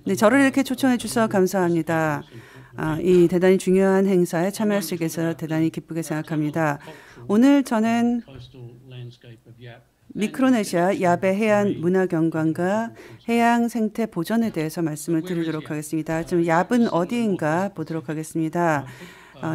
네, 저를 이렇게 초청해 주셔서 감사합니다. 이 대단히 중요한 행사에 참여할 수 있게 돼서 대단히 기쁘게 생각합니다. 오늘 저는 미크로네시아 야베 해안 문화 경관과 해양 생태 보전에 대해서 말씀을 드리도록 하겠습니다. 좀 얍은 어디인가 보도록 하겠습니다.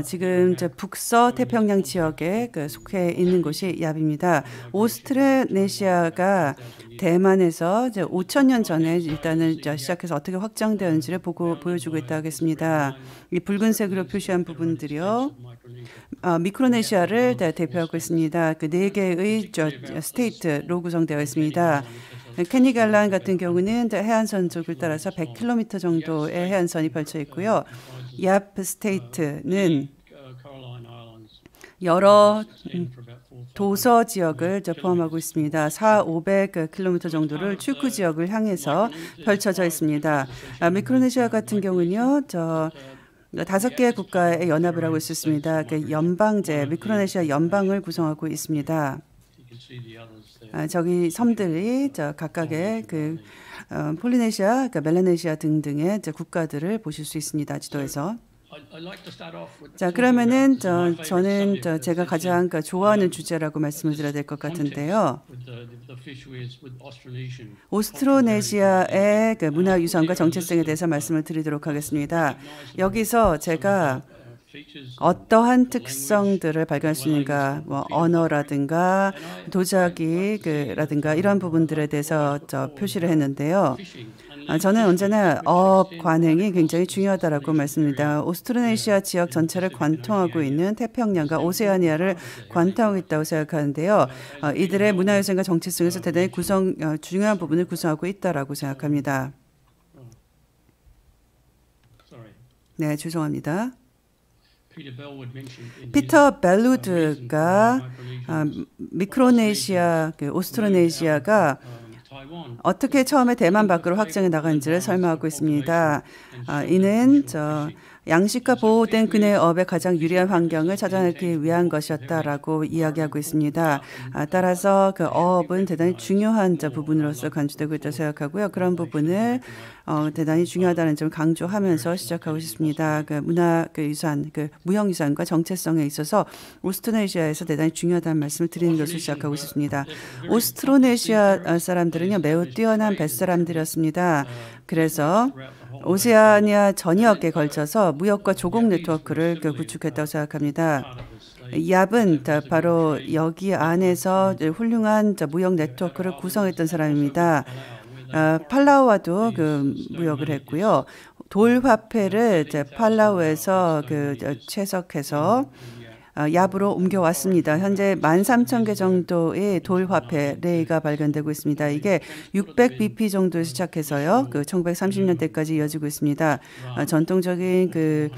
지금 북서 태평양 지역에 속해 있는 곳이 얍입니다. 오스트로네시아가 대만에서 이제 5,000년 전에 일단은 시작해서 어떻게 확장되었는지를 보여주고 있다 하겠습니다. 이 붉은색으로 표시한 부분들이요. 미크로네시아를 대표하고 있습니다. 그 4개의 스테이트로 구성되어 있습니다. 캐니갈란 같은 경우는 해안선 쪽을 따라서 100km 정도의 해안선이 펼쳐 있고요. 얍 스테이트는 여러 도서 지역을 포함하고 있습니다. 400-500km 정도를 출구 지역을 향해서 펼쳐져 있습니다. 미크로네시아 같은 경우는요, 5개의 국가의 연합을 하고 있습니다. 그 연방제, 미크로네시아 연방을 구성하고 있습니다. 저기 섬들이 각각의 폴리네시아, 멜라네시아 등등의 국가들을 보실 수 있습니다. 지도에서. 자, 그러면은 저는 제가 가장 좋아하는 주제라고 말씀을 드려야 될 것 같은데요. 오스트로네시아의 문화유산과 정체성에 대해서 말씀을 드리도록 하겠습니다. 여기서 제가 어떠한 특성들을 발견할 수 있는가, 뭐 언어라든가 도자기라든가 이런 부분들에 대해서 표시를 했는데요. 저는 언제나 어업 관행이 굉장히 중요하다라고 말씀드립니다. 오스트로네시아 지역 전체를 관통하고 있는 태평양과 오세아니아를 관통하고 있다고 생각하는데요. 이들의 문화유산과 정체성에서 대단히 중요한 부분을 구성하고 있다라고 생각합니다. 네, 죄송합니다. 피터 벨우드가 미크로네시아, 오스트로네시아가 어떻게 처음에 대만 밖으로 확장해 나간지를 설명하고 있습니다. 이는 양식과 보호된 그네의 어업에 가장 유리한 환경을 찾아내기 위한 것이었다라고 이야기하고 있습니다. 따라서 그 어업은 대단히 중요한 부분으로서 간주되고 있다고 생각하고요. 그런 부분을 대단히 중요하다는 점을 강조하면서 시작하고 싶습니다. 유산, 무형유산과 정체성에 있어서 오스트로네시아에서 대단히 중요하다는 말씀을 드리는 것을 시작하고 싶습니다. 오스트로네시아 사람들은요, 매우 뛰어난 뱃사람들이었습니다. 그래서 오세아니아 전역에 걸쳐서 무역과 조공 네트워크를 구축했다고 생각합니다. 얍은 바로 여기 안에서 훌륭한 무역 네트워크를 구성했던 사람입니다. 팔라우와도 무역을 했고요. 돌화폐를 팔라우에서 채석해서 얍으로 옮겨왔습니다. 현재 13,000개 정도의 돌화폐 레이가 발견되고 있습니다. 이게 600bp 정도에서 시작해서요. 1930년대까지 이어지고 있습니다. 전통적인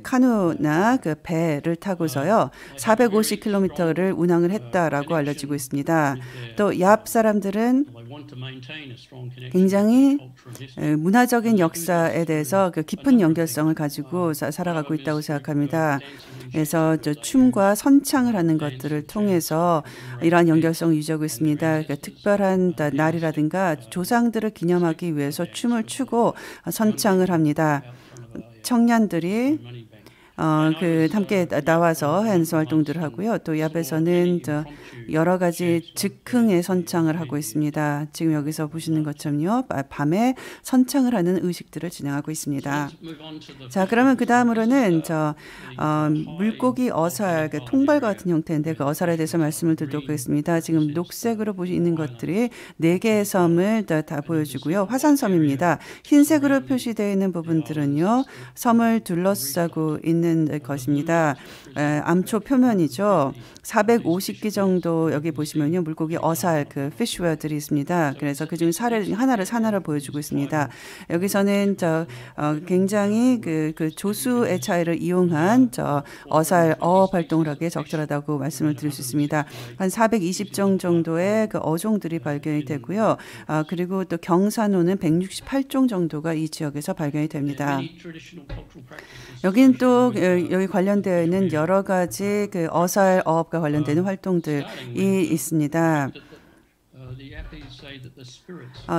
카누나 배를 타고서요. 450km를 운항을 했다라고 알려지고 있습니다. 또 얍 사람들은 굉장히 문화적인 역사에 대해서 깊은 연결성을 가지고 살아가고 있다고 생각합니다. 그래서 춤과 선창을 하는 것들을 통해서 이러한 연결성을 유지하고 있습니다. 특별한 날이라든가 조상들을 기념하기 위해서 춤을 추고 선창을 합니다. 청년들이 함께 나와서 행사 활동들을 하고요. 또 얍에서는 여러 가지 즉흥의 선창을 하고 있습니다. 지금 여기서 보시는 것처럼요. 밤에 선창을 하는 의식들을 진행하고 있습니다. 자, 그러면 그 다음으로는 물고기 어살, 통발과 같은 형태인데 그 어살에 대해서 말씀을 드리도록 하겠습니다. 지금 녹색으로 보이는 것들이 4개의 섬을 다 보여주고요. 화산섬입니다. 흰색으로 표시되어 있는 부분들은요. 섬을 둘러싸고 있는 것입니다. 암초 표면이죠. 450개 정도 여기 보시면요. 물고기 어살, 피쉬웨어들이 있습니다. 그래서 그중 하나를 보여주고 있습니다. 여기서는 굉장히 조수의 차이를 이용한 어살 어업 활동을 하기에 적절하다고 말씀을 드릴 수 있습니다. 한 420종 정도의 어종들이 발견이 되고요. 그리고 또 경산호는 168종 정도가 이 지역에서 발견이 됩니다. 여기는 또 여기 관련되어 있는 여러 가지 어살 어업과 관련되는 활동들이 있습니다.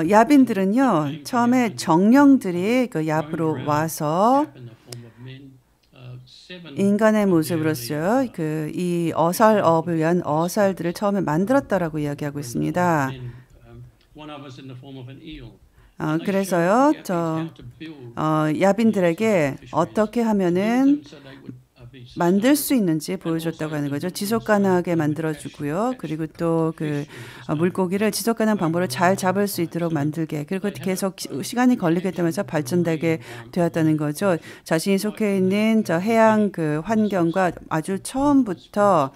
야빈들은요, 처음에 정령들이 그 야브로 와서 인간의 모습으로서 그 이 어살업을 위한 어살들을 처음에 만들었다라고 이야기하고 있습니다. 그래서요, 야빈들에게 어떻게 하면은 만들 수 있는지 보여줬다고 하는 거죠. 지속 가능하게 만들어주고요. 그리고 또 그 물고기를 지속 가능한 방법으로 잘 잡을 수 있도록 만들게. 그리고 계속 시간이 걸리게 되면서 발전되게 되었다는 거죠. 자신이 속해 있는 저 해양 그 환경과 아주 처음부터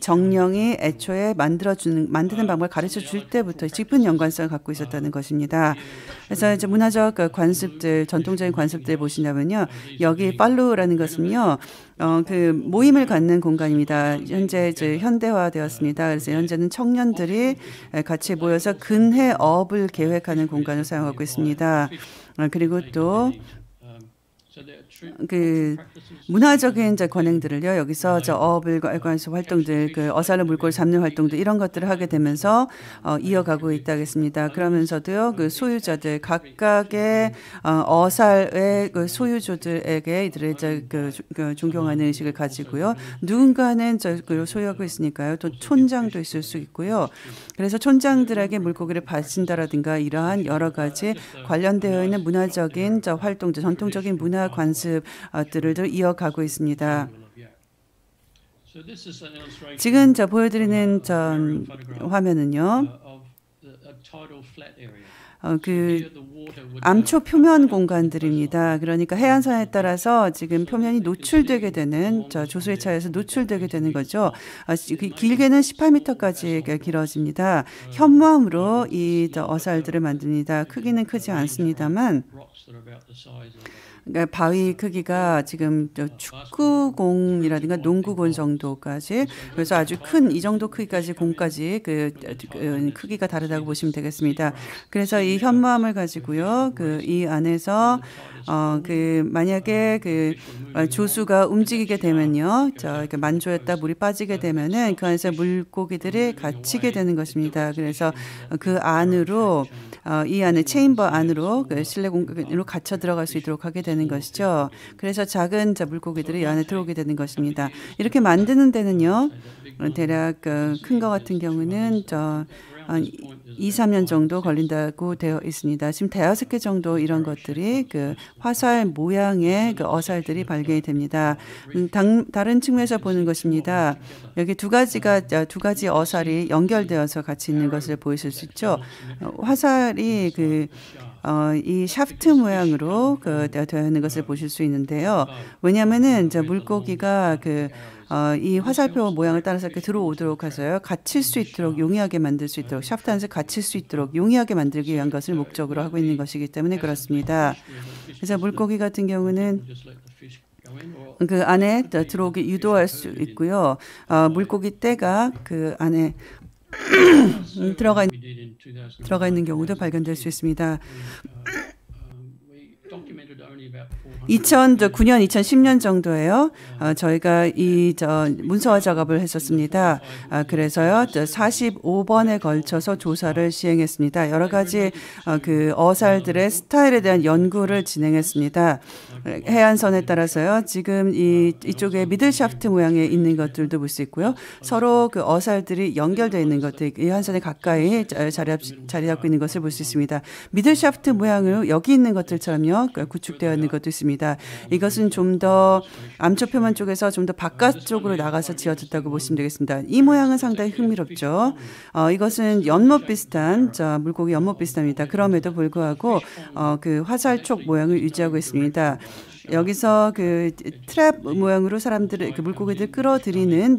정령이 애초에 만드는 방법을 가르쳐 줄 때부터 깊은 연관성을 갖고 있었다는 것입니다. 그래서 이제 문화적 관습들, 전통적인 관습들 보시냐면요. 여기 팔루라는 것은요. 그 모임을 갖는 공간입니다. 현재 이제 현대화되었습니다. 그래서 현재는 청년들이 같이 모여서 근해업을 계획하는 공간을 사용하고 있습니다. 그리고 또 그 문화적인 이제 관행들을요 여기서 저 어업을 관해서 활동들 그 어사를 물고를 잡는 활동들 이런 것들을 하게 되면서 이어가고 있다겠습니다. 그러면서도요 그 소유자들 각각의 어살의 그 소유주들에게 이들의 그 존경하는 의식을 가지고요 누군가는 그 소유하고 있으니까요 또 촌장도 있을 수 있고요. 그래서 촌장들에게 물고기를 바친다라든가 이러한 여러 가지 관련되어 있는 문화적인 저 활동들 전통적인 문화 관습 들을 이어가고 있습니다. 지금 보여드리는 화면은요. 그 암초 표면 공간들입니다. 그러니까 해안선에 따라서 지금 표면이 노출되게 되는 조수에 차에서 노출되게 되는 거죠. 길게는 18m까지 길어집니다. 현무암으로 이 어살들을 만듭니다. 크기는 크지 않습니다만 그러니까 바위 크기가 지금 축구공이라든가 농구공 정도까지 그래서 아주 큰 이 정도 크기까지 공까지 그 크기가 다르다고 보시면 되겠습니다. 그래서 이 현무암을 가지고요 이 안에서 만약에 조수가 움직이게 되면요 이렇게 만조였다 물이 빠지게 되면은 그 안에서 물고기들이 갇히게 되는 것입니다. 그래서 그 안으로 이 안에 체인버 안으로 실내 공간으로 갇혀 들어갈 수 있도록 하게 되는 것이죠. 그래서 작은 물고기들이 이 안에 들어오게 되는 것입니다. 이렇게 만드는 데는요 대략 큰 거 같은 경우는 한 2, 3년 정도 걸린다고 되어 있습니다. 지금 5개 정도 이런 것들이 화살 모양의 어살들이 발견이 됩니다. 다른 측면에서 보는 것입니다. 여기 두 가지 어살이 연결되어서 같이 있는 것을 보이실 수 있죠. 화살이 이 샤프트 모양으로 되어 있는 것을 보실 수 있는데요. 왜냐하면은 물고기가 이 화살표 모양을 따라서 이렇게 들어오도록 해서요. 갇힐 수 있도록 용이하게 만들 수 있도록 샤프트 안에서 갇힐 수 있도록 용이하게 만들기 위한 것을 목적으로 하고 있는 것이기 때문에 그렇습니다. 그래서 물고기 같은 경우는 그 안에 들어오게 유도할 수 있고요. 물고기 떼가 그 안에 들어가 있는 경우도 발견될 수 있습니다. 2009년, 2010년 정도에요. 저희가 이 문서화 작업을 했었습니다. 그래서요, 45번에 걸쳐서 조사를 시행했습니다. 여러 가지 그 어살들의 스타일에 대한 연구를 진행했습니다. 해안선에 따라서요, 지금 이쪽에 미들샤프트 모양에 있는 것들도 볼 수 있고요. 서로 그 어살들이 연결되어 있는 것들, 이 해안선에 가까이 자리 잡고 있는 것을 볼 수 있습니다. 미들샤프트 모양으로 여기 있는 것들처럼요, 구축되어 있는 것도 있습니다. 이것은 좀 더 암초 표면 쪽에서 좀 더 바깥쪽으로 나가서 지어졌다고 보시면 되겠습니다. 이 모양은 상당히 흥미롭죠. 이것은 연못 비슷한 물고기 연못 비슷합니다. 그럼에도 불구하고 그 화살촉 모양을 유지하고 있습니다. 여기서 그 트랩 모양으로 사람들을 물고기들 끌어들이는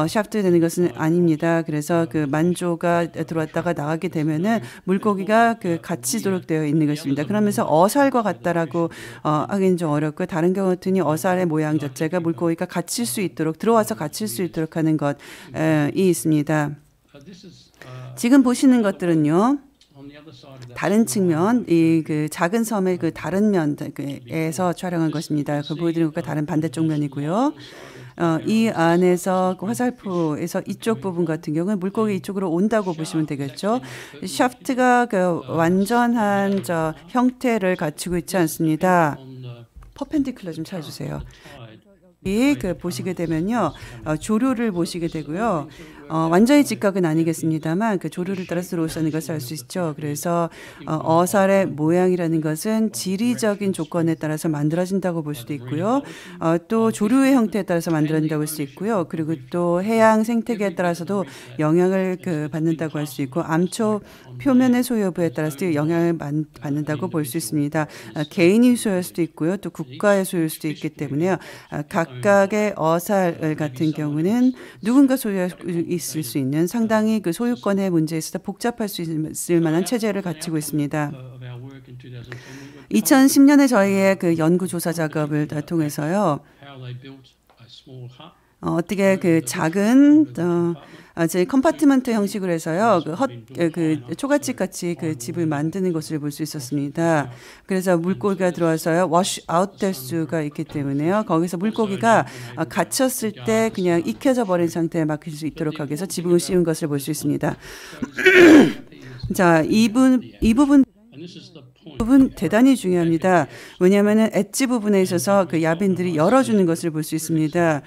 샤프트 되는 것은 아닙니다. 그래서 그 만조가 들어왔다가 나가게 되면은 물고기가 갇히도록 되어 있는 것입니다. 그러면서 어살과 같다라고 하기는 좀 어렵고 다른 경우 같으니 어살의 모양 자체가 물고기가 갇힐 수 있도록 들어와서 갇힐 수 있도록 하는 것이 있습니다. 지금 보시는 것들은요. 다른 측면, 이 그 작은 섬의 그 다른 면에서 촬영한 것입니다. 그 보여드린 것과 다른 반대쪽 면이고요. 이 안에서 그 화살표에서 이쪽 부분 같은 경우는 물고기 이쪽으로 온다고 보시면 되겠죠. 샤프트가 그 완전한 형태를 갖추고 있지 않습니다. 퍼펜디큘러 좀 찾아주세요. 그 보시게 되면요, 조류를 보시게 되고요. 완전히 직각은 아니겠습니다만 그 조류를 따라서 들어오는 것을 알 수 있죠. 그래서 어살의 모양이라는 것은 지리적인 조건에 따라서 만들어진다고 볼 수도 있고요. 또 조류의 형태에 따라서 만들어진다고 볼 수 있고요. 그리고 또 해양 생태계에 따라서도 영향을 받는다고 할 수 있고 암초 표면의 소유 여부에 따라서도 영향을 받는다고 볼 수 있습니다. 개인이 소유할 수도 있고요. 또 국가의 소유일 수도 있기 때문에요. 각각의 어살 같은 경우는 누군가 소유할 있을 수 있는 상당히 그 소유권의 문제에 있어서 복잡할 수 있을 만한 체제를 갖추고 있습니다. 2010년에 저희의 그 연구 조사 작업을 통해서요. 어떻게 그 작은 저희 컴파트먼트 형식으로 해서요. 그 초가집 같이 그 집을 만드는 것을 볼 수 있었습니다. 그래서 물고기가 들어와서요. 워시 아웃 될 수가 있기 때문에요. 거기서 물고기가 갇혔을 때 그냥 익혀져 버린 상태에 막힐 수 있도록 하기 위해서 지붕을 씌운 것을 볼 수 있습니다. 자, 이 부분 대단히 중요합니다. 왜냐하면 엣지 부분에 있어서 그 야빈들이 열어주는 것을 볼 수 있습니다.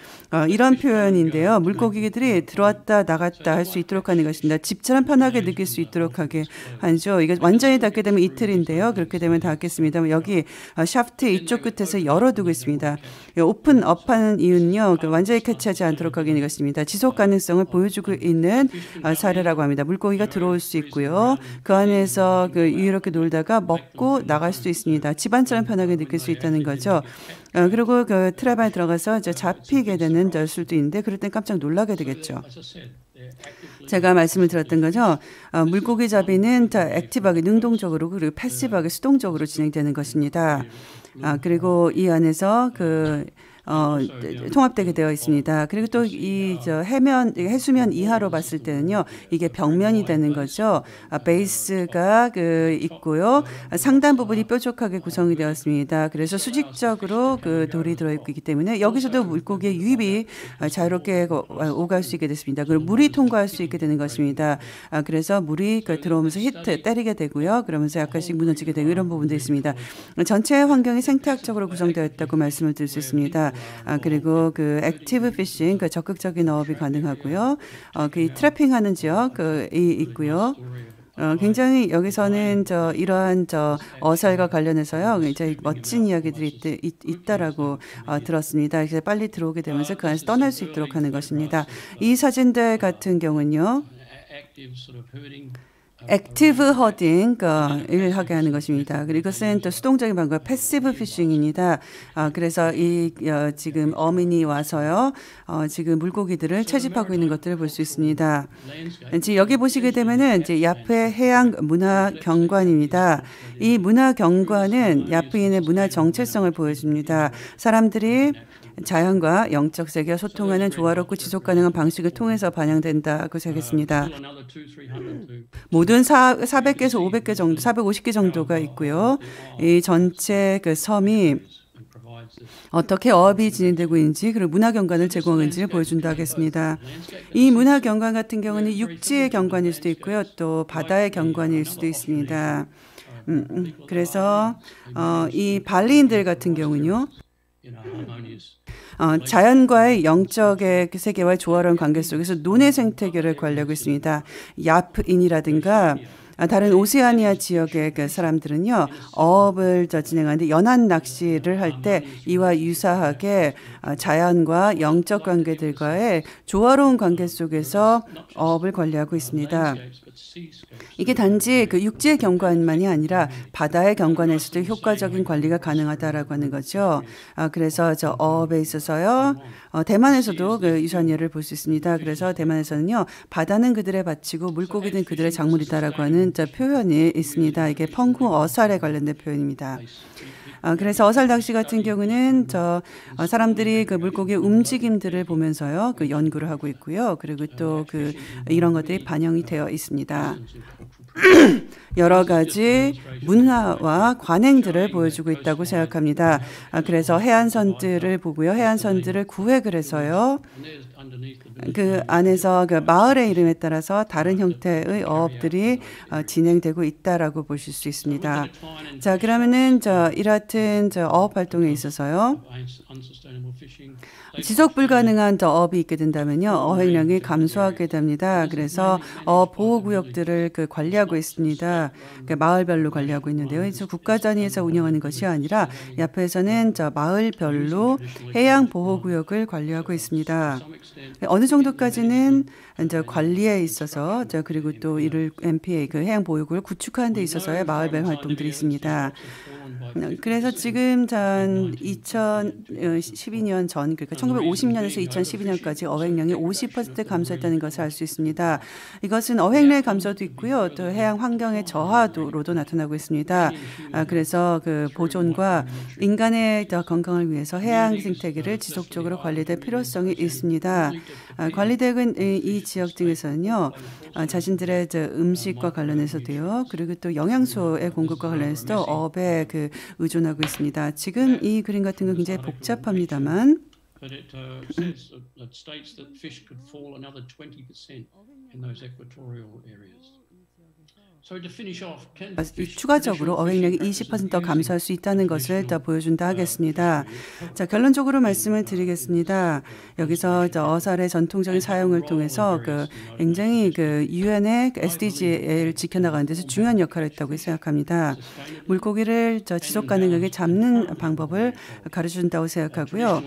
이런 표현인데요. 물고기들이 들어왔다 나갔다 할 수 있도록 하는 것입니다. 집처럼 편하게 느낄 수 있도록 하게 하죠. 이게 완전히 닫게 되면 이틀인데요. 그렇게 되면 닫겠습니다. 여기 샤프트 이쪽 끝에서 열어두고 있습니다. 오픈업하는 이유는요. 완전히 캐치하지 않도록 하기 위한 것입니다. 지속 가능성을 보여주고 있는 사례라고 합니다. 물고기가 들어올 수 있고요. 그 안에서 유유롭게 놀다가 먹고 나갈 수도 있습니다. 집안처럼 편하게 느낄 수 있다는 거죠. 그리고 그 트랩 안에 들어가서 잡히게 되는 수도 있는데 그럴 땐 깜짝 놀라게 되겠죠. 제가 말씀을 드렸던 거죠. 물고기 잡이는 다 액티브하게 능동적으로 그리고 패시브하게 수동적으로 진행되는 것입니다. 그리고 이 안에서 통합되게 되어 있습니다. 그리고 또 이 해수면 이하로 봤을 때는요, 이게 벽면이 되는 거죠. 베이스가 있고요. 상단 부분이 뾰족하게 구성이 되었습니다. 그래서 수직적으로 돌이 들어있기 때문에 여기서도 물고기의 유입이 자유롭게 오갈 수 있게 됐습니다. 그리고 물이 통과할 수 있게 되는 것입니다. 그래서 물이 들어오면서 히트 때리게 되고요. 그러면서 약간씩 무너지게 되고 이런 부분도 있습니다. 전체 환경이 생태학적으로 구성되어 있다고 말씀을 드릴 수 있습니다. 그리고 액티브 피싱, 적극적인 어업이 가능하고요. 트래핑하는 지역이 있고요. 굉장히 여기서는 이러한 어살과 관련해서요. 굉장히 멋진 이야기들이 있다라고 들었습니다. 그래서 빨리 들어오게 되면서 그 안에서 떠날 수 있도록 하는 것입니다. 이 사진들 같은 경우는요. 액티브 허딩을 하게 하는 것입니다. 그리고 이것은 또 수동적인 방법, 패시브 피싱입니다. 그래서 지금 어민이 와서요, 지금 물고기들을 채집하고 있는 것들을 볼 수 있습니다. 여기 보시게 되면은 이제 야프의 해양 문화 경관입니다. 이 문화 경관은 야프인의 문화 정체성을 보여줍니다. 사람들이 자연과 영적 세계와 소통하는 조화롭고 지속 가능한 방식을 통해서 반영된다고 생각했습니다. 모든 400개에서 500개 정도, 450개 정도가 있고요. 이 전체 섬이 어떻게 어업이 진행되고 있는지 그리고 문화 경관을 제공하는지를 보여준다 하겠습니다. 이 문화 경관 같은 경우는 육지의 경관일 수도 있고요. 또 바다의 경관일 수도 있습니다. 그래서 이 발리인들 같은 경우는요. 자연과의 영적의 세계와의 조화로운 관계 속에서 논의 생태계를 관리하고 있습니다. 야프인이라든가 다른 오세아니아 지역의 사람들은요, 어업을 진행하는데 연안 낚시를 할 때 이와 유사하게 자연과 영적 관계들과의 조화로운 관계 속에서 어업을 관리하고 있습니다. 이게 단지 육지의 경관만이 아니라 바다의 경관에서도 효과적인 관리가 가능하다라고 하는 거죠. 그래서 어업에 있어서요, 대만에서도 유사한 예를 볼 수 있습니다. 그래서 대만에서는요, 바다는 그들의 밭이고 물고기는 그들의 작물이다라고 하는 표현이 있습니다. 이게 펑후 어살에 관련된 표현입니다. 그래서 어살 낚시 같은 경우는 사람들이 물고기의 움직임들을 보면서요, 연구를 하고 있고요. 그리고 또 이런 것들이 반영이 되어 있습니다. 여러 가지 문화와 관행들을 보여주고 있다고 생각합니다. 그래서 해안선들을 보고요. 해안선들을 구획을 해서요. 그 안에서 그 마을의 이름에 따라서 다른 형태의 어업들이 진행되고 있다라고 보실 수 있습니다. 자, 그러면은 이같은 어업 활동에 있어서요. 지속 불가능한 어업이 있게 된다면요, 어획량이 감소하게 됩니다. 그래서 보호 구역들을 관리하고 있습니다. 마을별로 관리하고 있는데요. 그래서 국가 단위에서 운영하는 것이 아니라 옆에서는 마을별로 해양 보호 구역을 관리하고 있습니다. 어느 정도까지는 이제 관리에 있어서 그리고 또 이를 MPA 그 해양 보호구역을 구축하는 데 있어서의 마을별 활동들이 있습니다. 그래서 지금 2012년 전, 그러니까 1950년에서 2012년까지 어획량이 50% 감소했다는 것을 알 수 있습니다. 이것은 어획량의 감소도 있고요, 또 해양 환경의 저하로도 나타나고 있습니다. 그래서 그 보존과 인간의 건강을 위해서 해양 생태계를 지속적으로 관리될 필요성이 있습니다. 관리대학은 이 지역 등에서는요, 자신들의 음식과 관련해서도요, 그리고 또 영양소의 공급과 관련해서도 어업에 의존하고 있습니다. 지금 이 그림 같은 건 굉장히 복잡합니다만 추가적으로 어획량이 20% 감소할 수 있다는 것을 더 보여준다 하겠습니다. 자, 결론적으로 말씀을 드리겠습니다. 여기서 어살의 전통적인 사용을 통해서 굉장히 유엔의 SDG를 지켜나가는 데서 중요한 역할을 했다고 생각합니다. 물고기를 지속 가능하게 잡는 방법을 가르쳐준다고 생각하고요.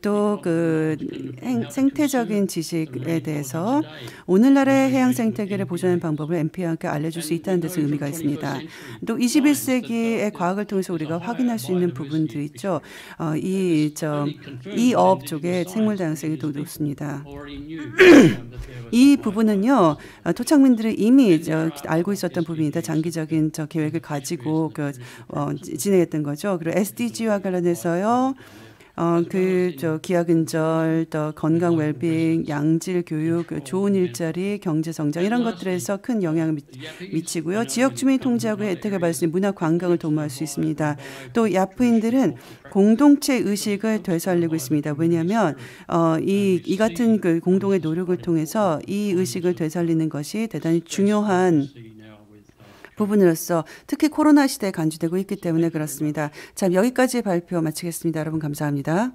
또 생태적인 지식에 대해서 오늘날의 해양 생태계를 보존하는 방법을 MPA한테 알려줄 수 있다는 데서 의미가 있습니다. 또 21세기의 과학을 통해서 우리가 확인할 수 있는 부분들이 있죠. 이 어업 쪽에 생물 다양성이 더 높습니다. 이 부분은요, 토착민들이 이미 알고 있었던 부분이다. 장기적인 계획을 가지고 진행했던 거죠. 그리고 SDG와 관련해서요. 기하근절, 또 건강 웰빙, 양질 교육, 좋은 일자리, 경제 성장 이런 것들에서 큰 영향을 미치고요. 지역 주민이 통제하고 혜택을 받을 수 있는 문화 관광을 도모할 수 있습니다. 또 야프인들은 공동체 의식을 되살리고 있습니다. 왜냐하면 이 같은 공동의 노력을 통해서 이 의식을 되살리는 것이 대단히 중요한 부분으로서 특히 코로나 시대에 간주되고 있기 때문에 그렇습니다. 자, 여기까지 발표 마치겠습니다. 여러분 감사합니다.